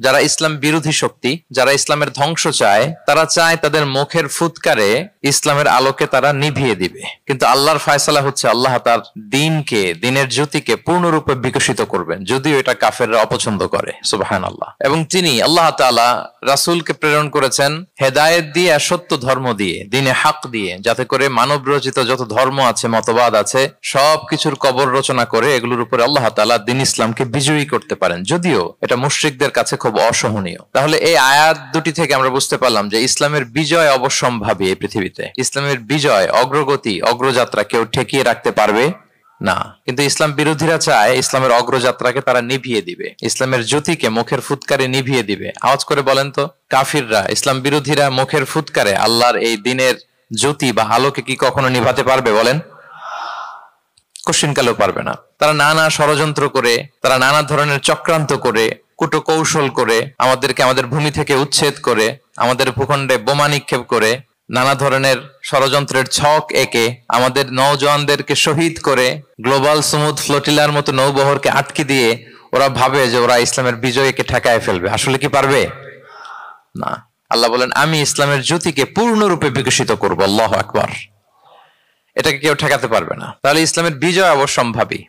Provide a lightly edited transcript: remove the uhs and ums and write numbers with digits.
যারা ইসলাম বিরোধী শক্তি, যারা ইসলামের ধ্বংস চায়, তারা চায় তাদের মুখের ফুৎকারে ইসলামের আলোকে তারা নিভিয়ে দিবে। কিন্তু আল্লাহর ফয়সালা হচ্ছে আল্লাহ তার দ্বীনকে, দ্বীনের জ্যোতিকে পূর্ণরূপে বিকশিত করবেন, যদিও এটা কাফেররা অপছন্দ করে। সুবহানাল্লাহ। এবং তিনি আল্লাহ তাআলা রাসূলকে প্রেরণ করেছেন হেদায়েত দিয়ে, সত্য ধর্ম দিয়ে, দ্বীনে হক দিয়ে, যাতে করে মানব রচিত যত ধর্ম আছে, মতবাদ আছে, সবকিছুর কবর রচনা করে এগুলোর উপরে আল্লাহ তাআলা দ্বীন ইসলামকে বিজয়ী করতে পারেন, যদিও এটা মুশরিকদের কাছে খুব অসহনীয়। তাহলে এই আয়াত দুটি থেকে আমরা বুঝতে পারলাম যে ইসলামের বিজয় অবশ্যম্ভাবী। এই পৃথিবীতে ইসলামের বিজয়, অগ্রগতি, অগ্রযাত্রা কেউ ঠেকিয়ে রাখতে পারবে না। কিন্তু ইসলাম বিরোধীরা চায় ইসলামের অগ্রযাত্রাকে তারা নিভিয়ে দিবে, ইসলামের জ্যোতিকে মুখের ফুৎকারে নিভিয়ে দিবে। আওয়াজ করে বলেন তো, কাফিররা, ইসলাম বিরোধীরা মুখের ফুৎকারে আল্লাহর এই দ্বীনের জ্যোতি বা আলোকে কি কখনো নিভাতে পারবে? বলেন, কশিনকালেও পারবে না। তারা নানা ষড়যন্ত্র করে, তারা নানা ধরনের চক্রান্ত করে, কূটকৌশল করে, আমাদেরকে আমাদের ভূমি থেকে উচ্ছেদ করে, আমাদের ভূখণ্ডে বোমা নিক্ষেপ করে, নানা ধরনের ষড়যন্ত্রের ছক এঁকে আমাদের নওজওয়ানদেরকে শহীদ করে, গ্লোবাল সমুদ ফ্লোটিলার মতো নৌবহরকে আটকে দিয়ে ওরা ভাবে যে ওরা ইসলামের বিজয়কে ঠেকায় ফেলবে। আসলে কি পারবে? না। আল্লাহ বলেন, আমি ইসলামের জ্যোতিকে পূর্ণরূপে বিকশিত করবো। আল্লাহু আকবার। এটাকে কেউ ঠেকাতে পারবে না। তাহলে ইসলামের বিজয় অবশ্যম্ভাবী।